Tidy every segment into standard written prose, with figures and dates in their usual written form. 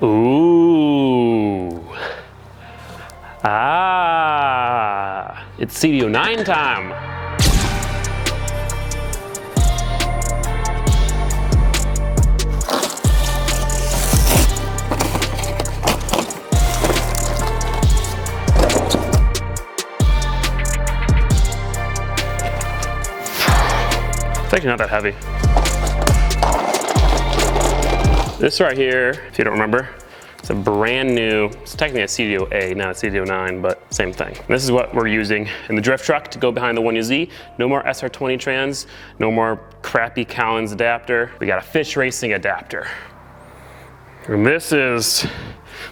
Ooh. Ah, it's CD009 time. It's actually not that heavy. This right here, if you don't remember, it's a brand new, it's technically a CD0A, not a CD009, but same thing. This is what we're using in the drift truck to go behind the 1UZ. No more SR20 trans, no more crappy Collins adapter. We got a Fisch Racing adapter. And this is,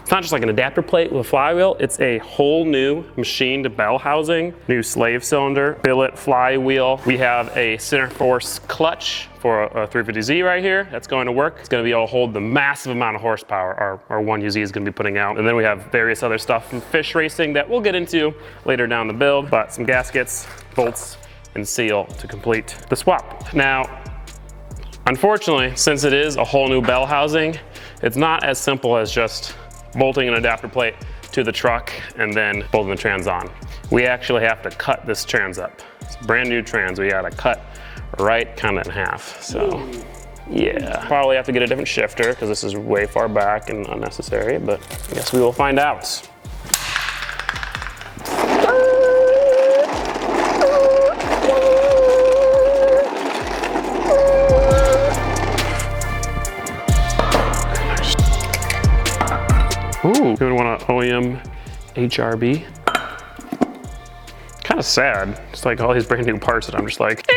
it's not just like an adapter plate with a flywheel, it's a whole new machined bell housing, new slave cylinder, billet flywheel. We have a center force clutch for a 350Z right here. That's going to work. It's going to be able to hold the massive amount of horsepower our 1UZ is going to be putting out. And then we have various other stuff from Fisch Racing that we'll get into later down the build, but some gaskets, bolts, and seal to complete the swap. Now, unfortunately, since it is a whole new bell housing, it's not as simple as just bolting an adapter plate to the truck and then bolting the trans on. We actually have to cut this trans up. It's a brand new trans. We gotta cut right kind of in half. So yeah, probably have to get a different shifter because this is way far back and unnecessary, but I guess we will find out. Ooh, you want an OEM HRB? Kind of sad. It's like all these brand new parts that I'm just like,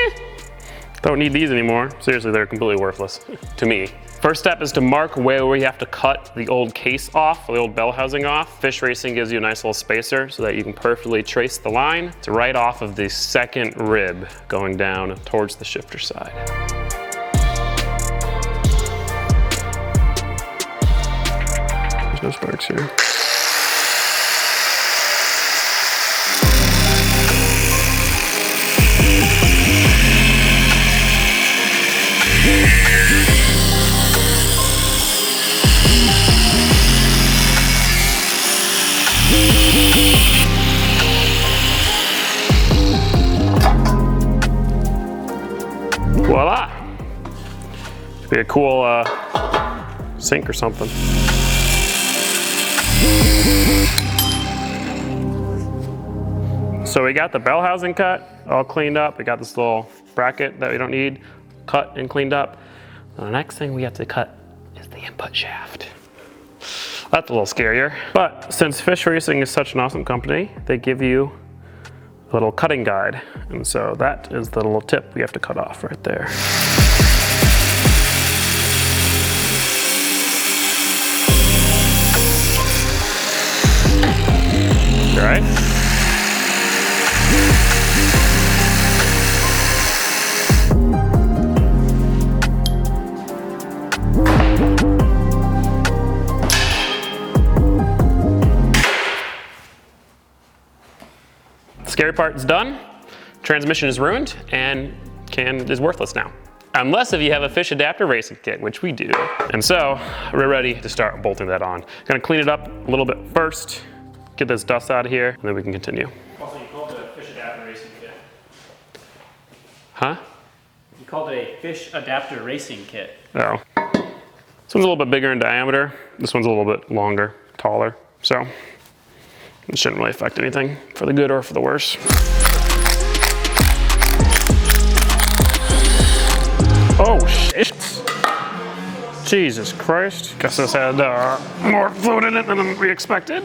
don't need these anymore. Seriously, they're completely worthless to me. First step is to mark where we have to cut the old case off, the old bell housing off. Fisch Racing gives you a nice little spacer so that you can perfectly trace the line. It's right off of the second rib going down towards the shifter side. No sparks here. Voila! Should be a cool sink or something. So we got the bell housing cut, all cleaned up. We got this little bracket that we don't need cut and cleaned up. The next thing we have to cut is the input shaft. That's a little scarier. But since Fisch Racing is such an awesome company, they give you a little cutting guide. And so that is the little tip we have to cut off right there. All right. The scary part is done. Transmission is ruined and is worthless now. Unless if you have a Fisch adapter racing kit, which we do. And so we're ready to start bolting that on. Gonna clean it up a little bit first, get this dust out of here, and then we can continue. Also, you called it a Fisch adapter racing kit. Huh? You called it a Fisch adapter racing kit. Oh. This one's a little bit bigger in diameter. This one's a little bit longer, taller. So it shouldn't really affect anything for the good or for the worse. Oh shit. Jesus Christ. Guess this had more fluid in it than we expected.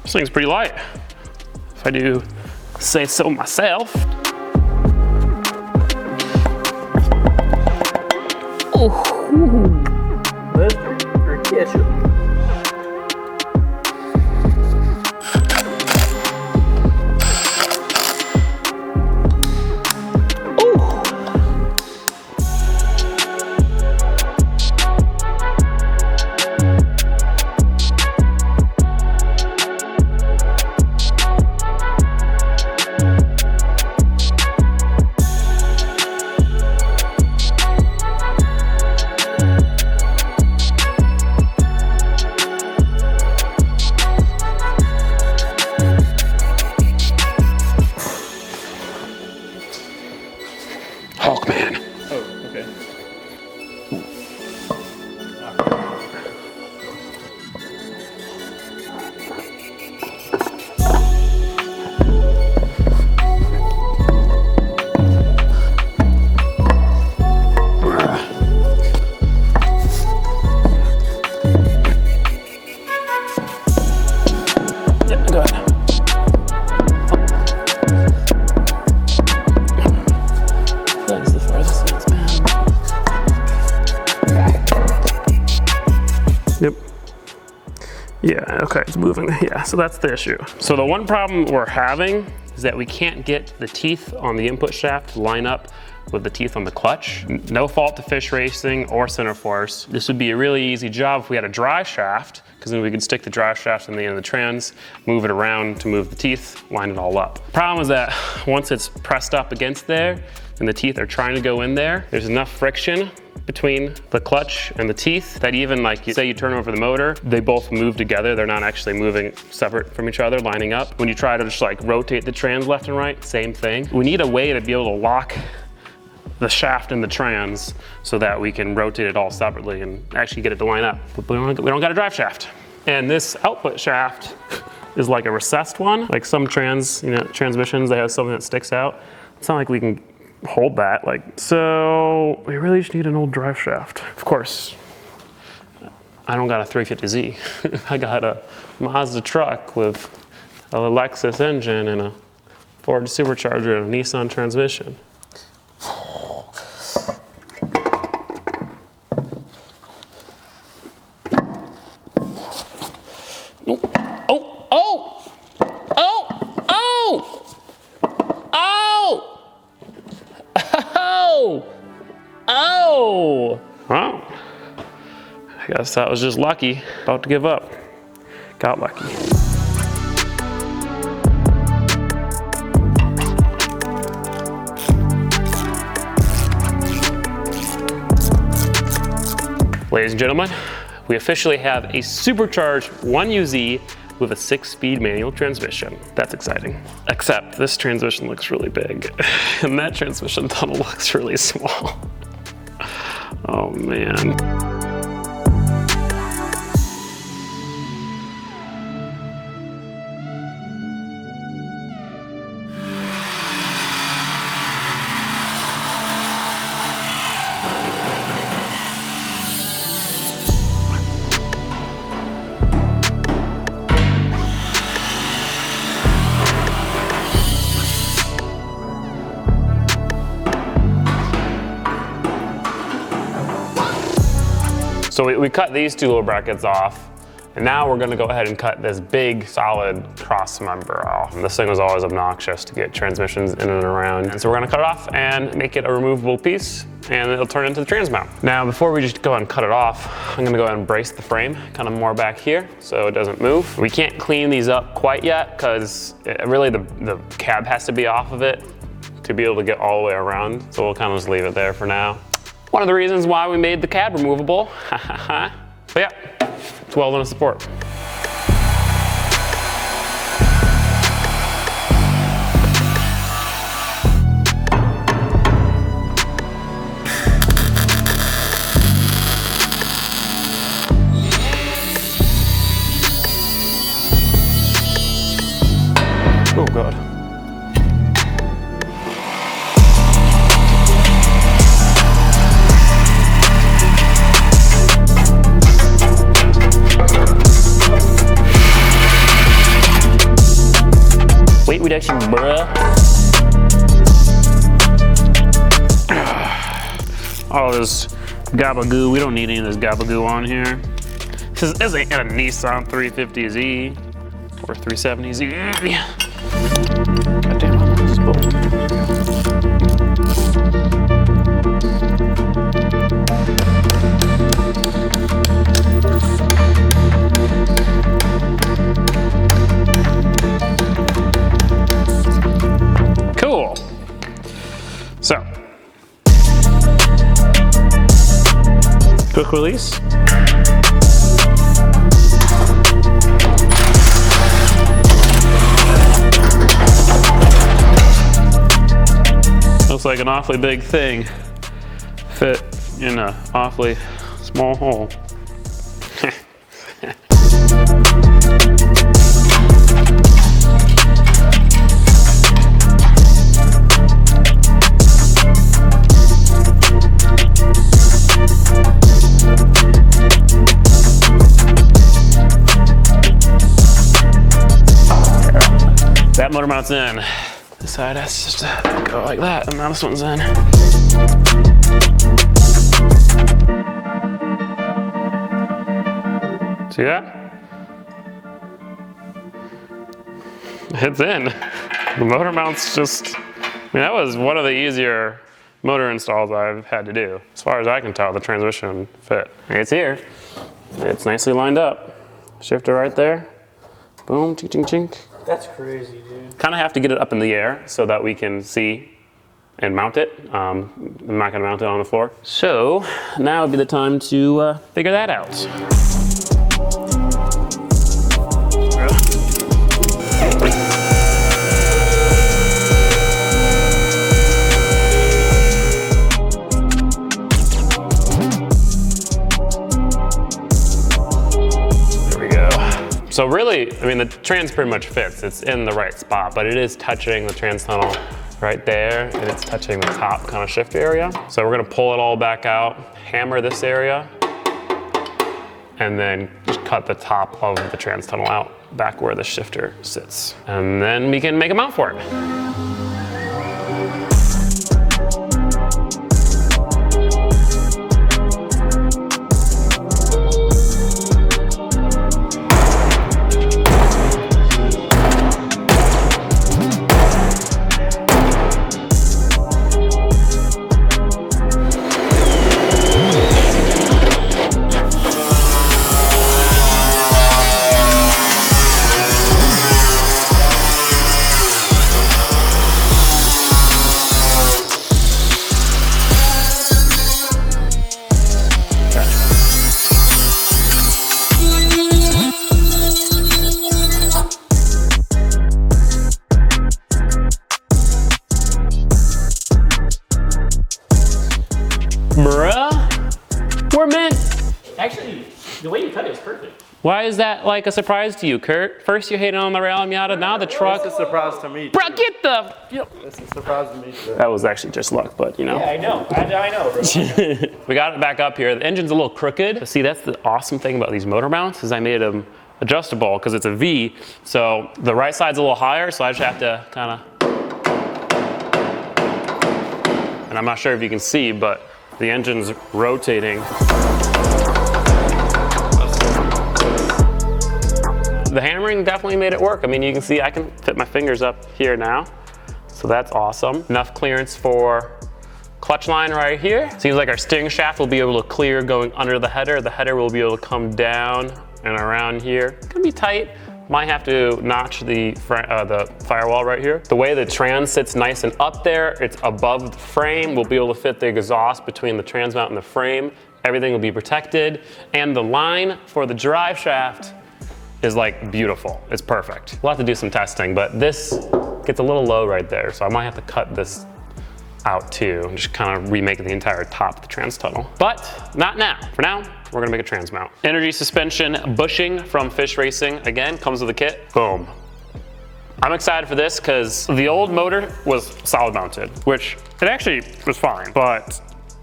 This thing's pretty light, if I do say so myself. Oh, that's pretty ketchup. Yep. Yeah, okay, it's moving. Yeah, so that's the issue. So the one problem we're having is that we can't get the teeth on the input shaft to line up with the teeth on the clutch. No fault to Fisch Racing or Center Force. This would be a really easy job if we had a drive shaft, because then we could stick the drive shaft in the end of the trans, move it around to move the teeth, line it all up. Problem is that once it's pressed up against there and the teeth are trying to go in there, there's enough friction between the clutch and the teeth that even like, say you turn over the motor, they both move together. They're not actually moving separate from each other, lining up. When you try to just like rotate the trans left and right, same thing. We need a way to be able to lock the shaft and the trans so that we can rotate it all separately and actually get it to line up. But we don't got a drive shaft. And this output shaft is like a recessed one. Like some transmissions, they have something that sticks out. It's not like we can hold that, so we really just need an old drive shaft. Of course, I don't got a 350Z. I got a Mazda truck with a Lexus engine and a Ford supercharger and a Nissan transmission. Oh! Well, I guess that was just lucky. About to give up. Got lucky. Ladies and gentlemen, we officially have a supercharged 1UZ with a 6-speed manual transmission. That's exciting. Except this transmission looks really big and that transmission tunnel looks really small. Oh man. So we cut these two little brackets off, and now we're gonna go ahead and cut this big solid cross member off. And this thing was always obnoxious to get transmissions in and around. And so we're gonna cut it off and make it a removable piece, and it'll turn into the trans mount. Now, before we just go ahead and cut it off, I'm gonna go ahead and brace the frame kind of more back here so it doesn't move. We can't clean these up quite yet because really the cab has to be off of it to be able to get all the way around. So we'll kind of just leave it there for now. One of the reasons why we made the cab removable. But yeah, it's welding and support. Oh God. reduction, bruh. All this gabagoo, we don't need any of this gabagoo on here. This ain't a Nissan 350Z or 370Z. God damn, I love this boat. Cool. So, quick release. Looks like an awfully big thing fit in an awfully small hole. That motor mount's in. This side has just to go like that, and now this one's in. See that? It's in. The motor mount's just, I mean, that was one of the easier motor installs I've had to do. As far as I can tell, the transmission fit. It's here. It's nicely lined up. Shifter right there. Boom, chink, chink, chink. That's crazy, dude. Kind of have to get it up in the air so that we can see and mount it. I'm not gonna mount it on the floor. So now would be the time to figure that out. So really, I mean, the trans pretty much fits. It's in the right spot, but it is touching the trans tunnel right there, and it's touching the top kind of shifter area. So we're gonna pull it all back out, hammer this area, and then just cut the top of the trans tunnel out back where the shifter sits. And then we can make a mount for it. Bruh, we're meant. Actually, the way you cut it is perfect. Why is that like a surprise to you, Kurt? First you hated on the rail Miata, now the truck. It's a surprise to me. Bruh, get the. It's a surprise to me too. That was actually just luck, but you know. Yeah, I know. I know, bro. We got it back up here. The engine's a little crooked. See, that's the awesome thing about these motor mounts is I made them adjustable because it's a V. So the right side's a little higher, so I just have to kind of. And I'm not sure if you can see, but the engine's rotating. The hammering definitely made it work. I mean, you can see I can fit my fingers up here now. So that's awesome. Enough clearance for clutch line right here. Seems like our steering shaft will be able to clear going under the header. The header will be able to come down and around here. It's gonna be tight. Might have to notch the firewall right here. The way the trans sits nice and up there, it's above the frame. We'll be able to fit the exhaust between the trans mount and the frame. Everything will be protected. And the line for the drive shaft is like beautiful. It's perfect. We'll have to do some testing, but this gets a little low right there. So I might have to cut this out too and just kind of remake the entire top of the trans tunnel. But not now. For now, we're gonna make a trans mount. Energy suspension bushing from Fisch Racing. Again, comes with a kit. Boom. I'm excited for this because the old motor was solid mounted, which it actually was fine, but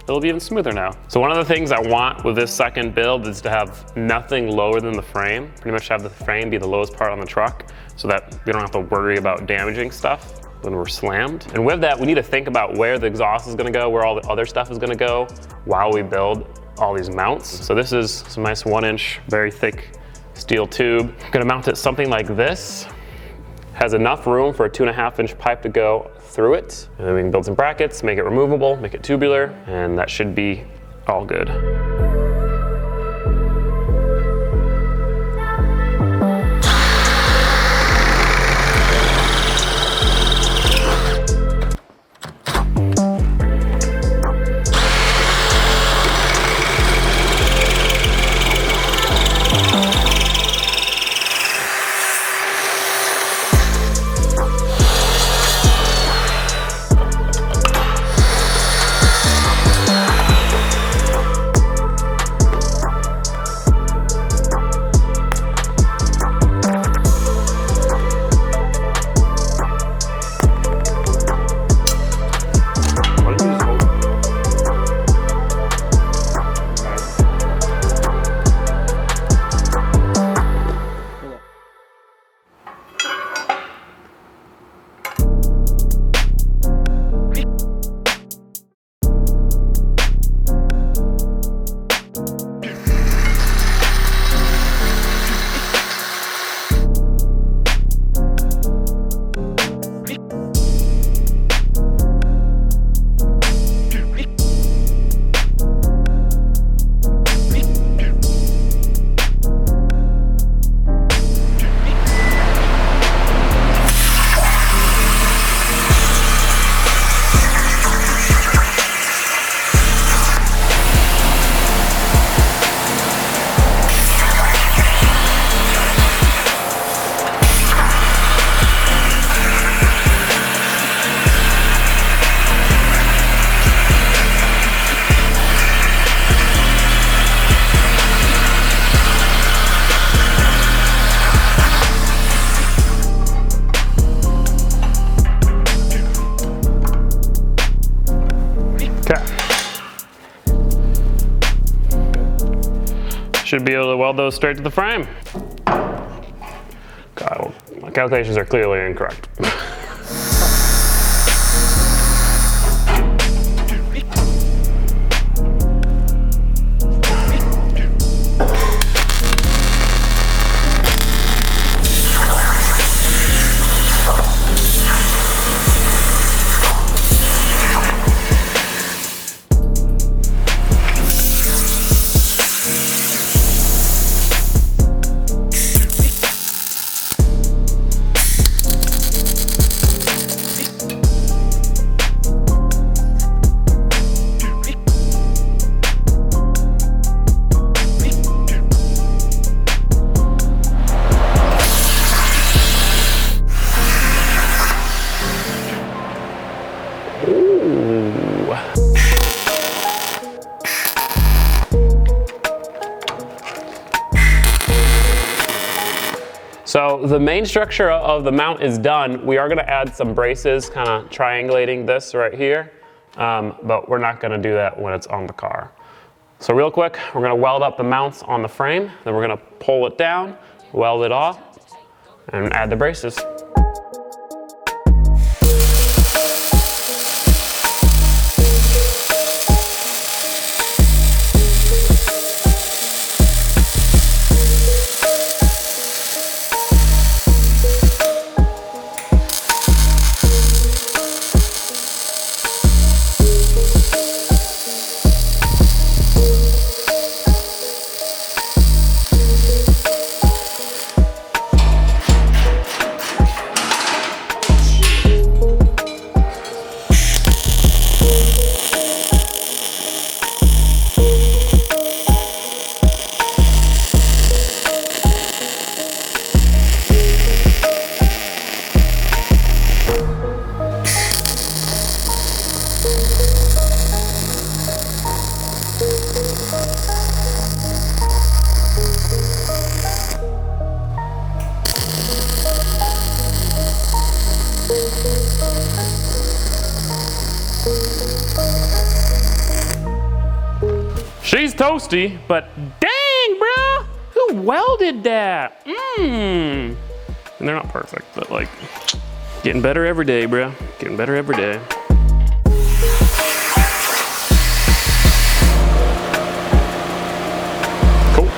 it'll be even smoother now. So one of the things I want with this second build is to have nothing lower than the frame. Pretty much have the frame be the lowest part on the truck so that we don't have to worry about damaging stuff when we're slammed. And with that, we need to think about where the exhaust is gonna go, where all the other stuff is gonna go while we build all these mounts. So this is some nice 1-inch, very thick steel tube. I'm gonna mount it something like this. Has enough room for a 2.5-inch pipe to go through it. And then we can build some brackets, make it removable, make it tubular, and that should be all good. Should be able to weld those straight to the frame. God, my calculations are clearly incorrect. So the main structure of the mount is done. We are gonna add some braces, kind of triangulating this right here, but we're not gonna do that when it's on the car. So real quick, we're gonna weld up the mounts on the frame, then we're gonna pull it down, weld it off, and add the braces. toasty, but dang, bro, who welded that? And they're not perfect, but like, getting better every day, bro. Getting better every day. Cool.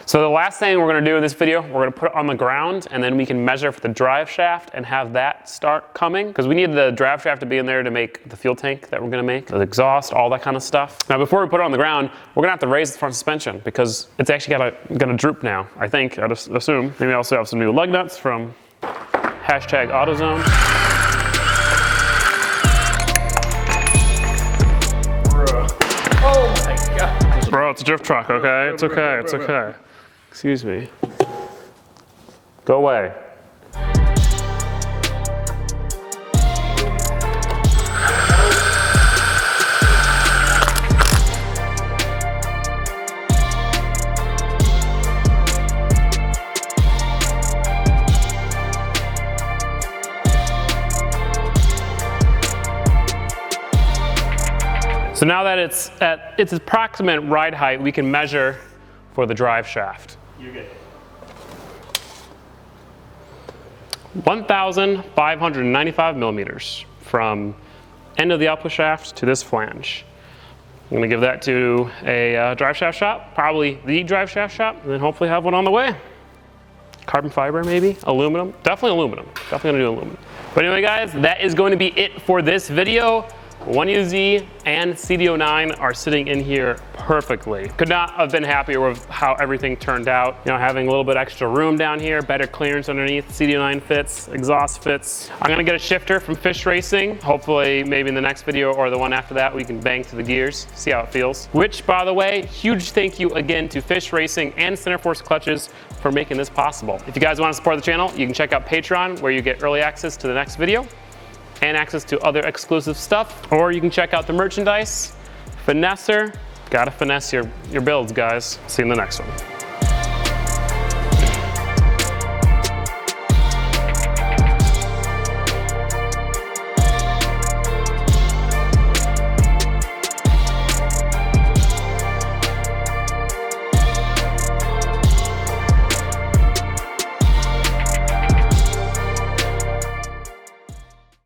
So the last thing we're gonna do in this video, we're gonna put it on the ground and then we can measure for the drive shaft and have that start coming. Because we need the drive shaft to be in there to make the fuel tank that we're gonna make, the exhaust, all that kind of stuff. Now before we put it on the ground, we're gonna have to raise the front suspension because it's actually gonna droop now, I think, I'd assume. Maybe I also have some new lug nuts from #AutoZone. Oh my God. Bro, it's a drift truck, okay? It's okay, it's okay. Excuse me. Go away. So now that it's at its approximate ride height, we can measure for the drive shaft. You're good. 1,595 millimeters from end of the output shaft to this flange. I'm gonna give that to a drive shaft shop, probably the drive shaft shop, and then hopefully have one on the way. Carbon fiber maybe, aluminum, definitely aluminum, definitely gonna do aluminum. But anyway guys, that is going to be it for this video. 1UZ and CD009 are sitting in here perfectly. Could not have been happier with how everything turned out. You know, having a little bit extra room down here, better clearance underneath, CD009 fits, exhaust fits. I'm gonna get a shifter from Fisch Racing. Hopefully, maybe in the next video or the one after that, we can bang to the gears, see how it feels. Which, by the way, huge thank you again to Fisch Racing and Centerforce Clutches for making this possible. If you guys wanna support the channel, you can check out Patreon, where you get early access to the next video and access to other exclusive stuff. Or you can check out the merchandise. Finesser, gotta finesse your builds, guys. See you in the next one.